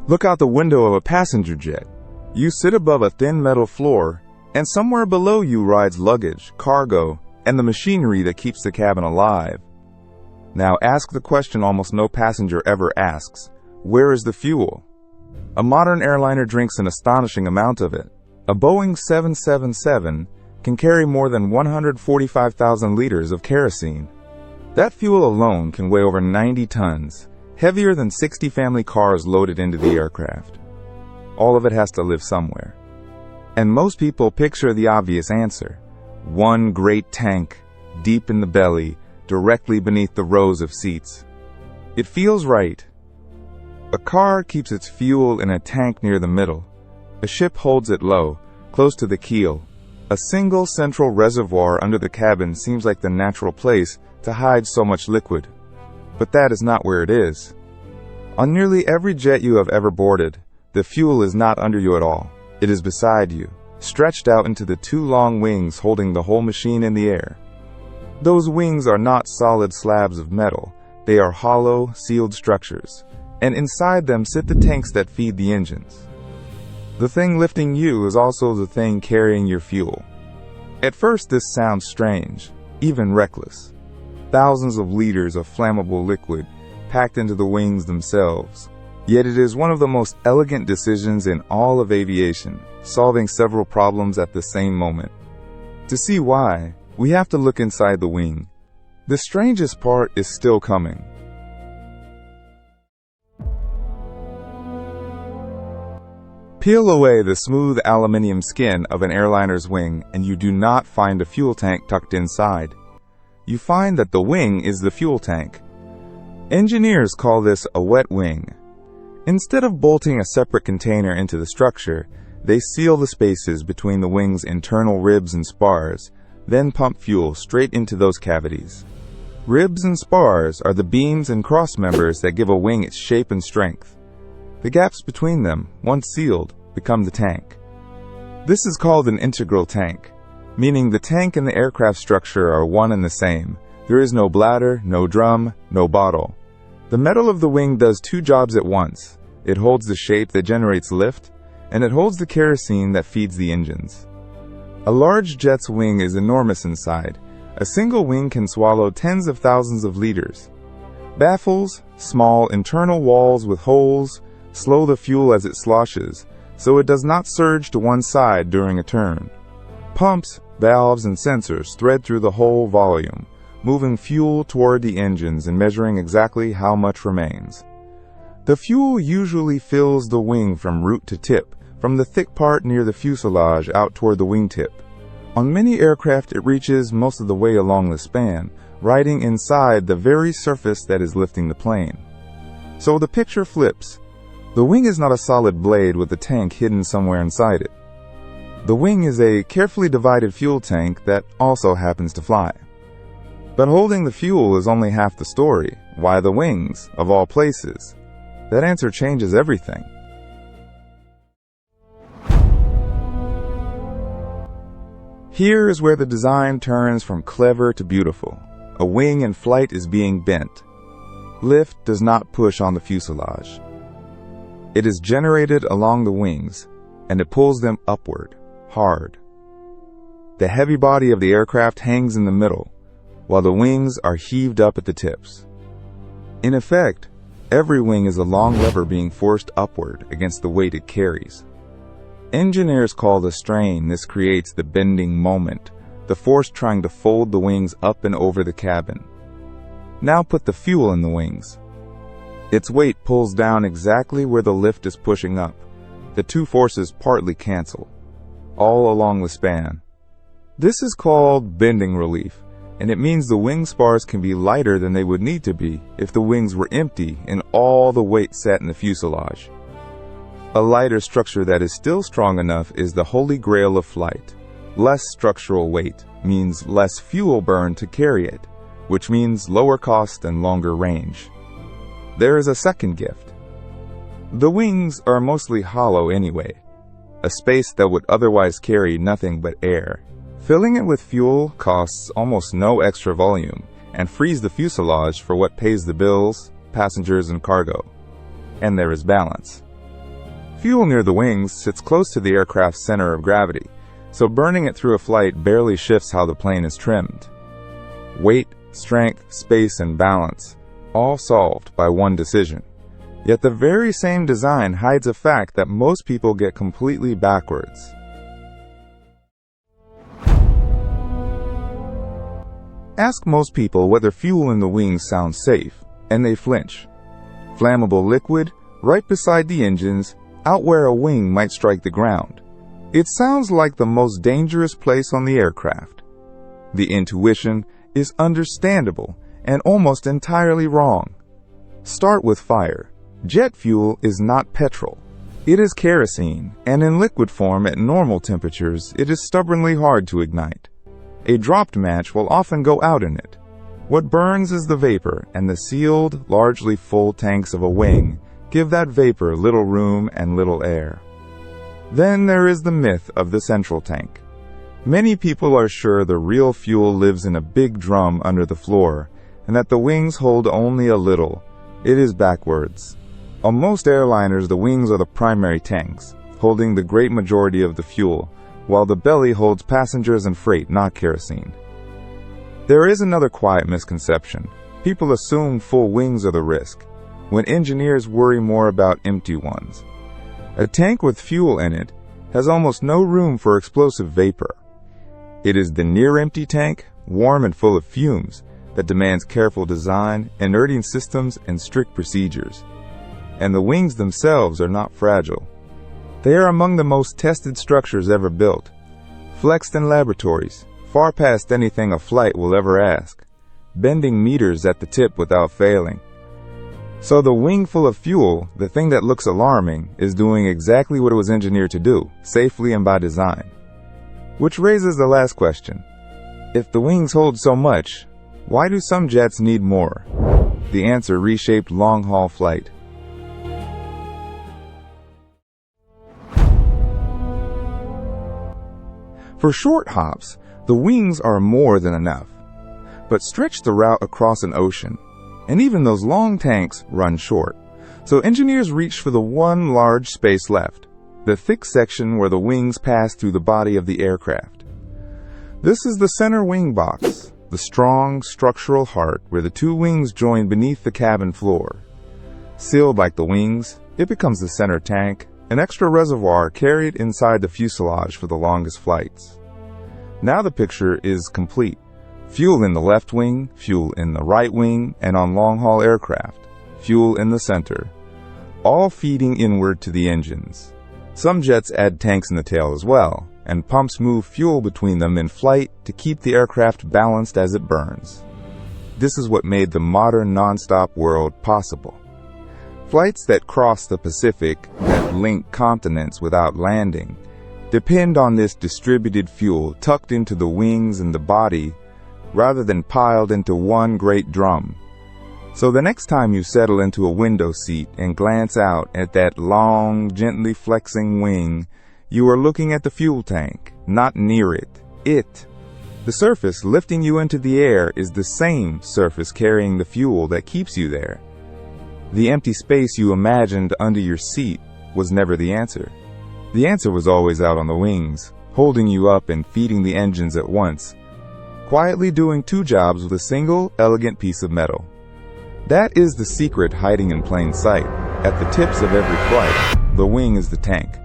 Look out the window of a passenger jet. You sit above a thin metal floor, and somewhere below you rides luggage, cargo, and the machinery that keeps the cabin alive. Now ask the question almost no passenger ever asks. Where is the fuel? A modern airliner drinks an astonishing amount of it. A Boeing 777 can carry more than 145,000 liters of kerosene. That fuel alone can weigh over 90 tons, heavier than 60 family cars loaded into the aircraft. All of it has to live somewhere. And most people picture the obvious answer. One great tank, deep in the belly, directly beneath the rows of seats. It feels right. A car keeps its fuel in a tank near the middle. A ship holds it low, close to the keel. A single central reservoir under the cabin seems like the natural place to hide so much liquid. But that is not where it is. On nearly every jet you have ever boarded, the fuel is not under you at all. It is beside you, stretched out into the two long wings holding the whole machine in the air. Those wings are not solid slabs of metal. They are hollow, sealed structures, and inside them sit the tanks that feed the engines. The thing lifting you is also the thing carrying your fuel. At first this sounds strange, even reckless. Thousands of liters of flammable liquid packed into the wings themselves. Yet it is one of the most elegant decisions in all of aviation, solving several problems at the same moment. To see why, we have to look inside the wing. The strangest part is still coming. Peel away the smooth aluminum skin of an airliner's wing and you do not find a fuel tank tucked inside. You find that the wing is the fuel tank. Engineers call this a wet wing. Instead of bolting a separate container into the structure, they seal the spaces between the wing's internal ribs and spars, then pump fuel straight into those cavities. Ribs and spars are the beams and cross members that give a wing its shape and strength. The gaps between them, once sealed, become the tank. This is called an integral tank, meaning the tank and the aircraft structure are one and the same. There is no bladder, no drum, no bottle. The metal of the wing does two jobs at once. It holds the shape that generates lift, and it holds the kerosene that feeds the engines. A large jet's wing is enormous inside. A single wing can swallow tens of thousands of liters. Baffles, small internal walls with holes, slow the fuel as it sloshes, so it does not surge to one side during a turn. Pumps, valves, and sensors thread through the whole volume, moving fuel toward the engines and measuring exactly how much remains. The fuel usually fills the wing from root to tip, from the thick part near the fuselage out toward the wingtip. On many aircraft it reaches most of the way along the span, riding inside the very surface that is lifting the plane. So the picture flips. The wing is not a solid blade with a tank hidden somewhere inside it. The wing is a carefully divided fuel tank that also happens to fly. But holding the fuel is only half the story. Why the wings, of all places? That answer changes everything. Here is where the design turns from clever to beautiful. A wing in flight is being bent. Lift does not push on the fuselage. It is generated along the wings, and it pulls them upward, hard. The heavy body of the aircraft hangs in the middle, while the wings are heaved up at the tips. In effect, every wing is a long lever being forced upward against the weight it carries. Engineers call the strain this creates the bending moment, the force trying to fold the wings up and over the cabin. Now put the fuel in the wings. Its weight pulls down exactly where the lift is pushing up. The two forces partly cancel, all along the span. This is called bending relief, and it means the wing spars can be lighter than they would need to be if the wings were empty and all the weight sat in the fuselage. A lighter structure that is still strong enough is the holy grail of flight. Less structural weight means less fuel burn to carry it, which means lower cost and longer range. There is a second gift. The wings are mostly hollow anyway, a space that would otherwise carry nothing but air. Filling it with fuel costs almost no extra volume and frees the fuselage for what pays the bills, passengers, and cargo. And there is balance. fuel near the wings sits close to the aircraft's center of gravity, so burning it through a flight barely shifts how the plane is trimmed. Weight, strength, space, and balance, all solved by one decision. Yet the very same design hides a fact that most people get completely backwards. Ask most people whether fuel in the wings sounds safe, and they flinch. Flammable liquid, right beside the engines, out where a wing might strike the ground. It sounds like the most dangerous place on the aircraft. The intuition is understandable and almost entirely wrong. Start with fire. Jet fuel is not petrol. It is kerosene, and in liquid form at normal temperatures, it is stubbornly hard to ignite. A dropped match will often go out in it. What burns is the vapor, and the sealed, largely full tanks of a wing give that vapor little room and little air. Then there is the myth of the central tank. Many people are sure the real fuel lives in a big drum under the floor, and that the wings hold only a little. It is backwards. On most airliners, the wings are the primary tanks, holding the great majority of the fuel, while the belly holds passengers and freight, not kerosene. There is another quiet misconception. People assume full wings are the risk, when engineers worry more about empty ones. A tank with fuel in it has almost no room for explosive vapor. It is the near-empty tank, warm and full of fumes, that demands careful design, inerting systems, and strict procedures. And the wings themselves are not fragile. They are among the most tested structures ever built, flexed in laboratories, far past anything a flight will ever ask, bending meters at the tip without failing. So the wing full of fuel, the thing that looks alarming, is doing exactly what it was engineered to do, safely and by design. Which raises the last question. If the wings hold so much, why do some jets need more? The answer: reshaped long-haul flight. For short hops, the wings are more than enough. But stretch the route across an ocean, and even those long tanks run short. So engineers reach for the one large space left, the thick section where the wings pass through the body of the aircraft. This is the center wing box, the strong structural heart where the two wings join beneath the cabin floor. Sealed like the wings, it becomes the center tank, an extra reservoir carried inside the fuselage for the longest flights. Now the picture is complete. Fuel in the left wing, fuel in the right wing, and on long-haul aircraft, fuel in the center, all feeding inward to the engines. Some jets add tanks in the tail as well, and pumps move fuel between them in flight to keep the aircraft balanced as it burns. This is what made the modern non-stop world possible. Flights that cross the Pacific, that link continents without landing, depend on this distributed fuel tucked into the wings and the body rather than piled into one great drum. So the next time you settle into a window seat and glance out at that long, gently flexing wing, you are looking at the fuel tank, not near it. The surface lifting you into the air is the same surface carrying the fuel that keeps you there. The empty space you imagined under your seat was never the answer. The answer was always out on the wings, holding you up and feeding the engines at once, quietly doing two jobs with a single, elegant piece of metal. That is the secret hiding in plain sight. At the tips of every flight, the wing is the tank.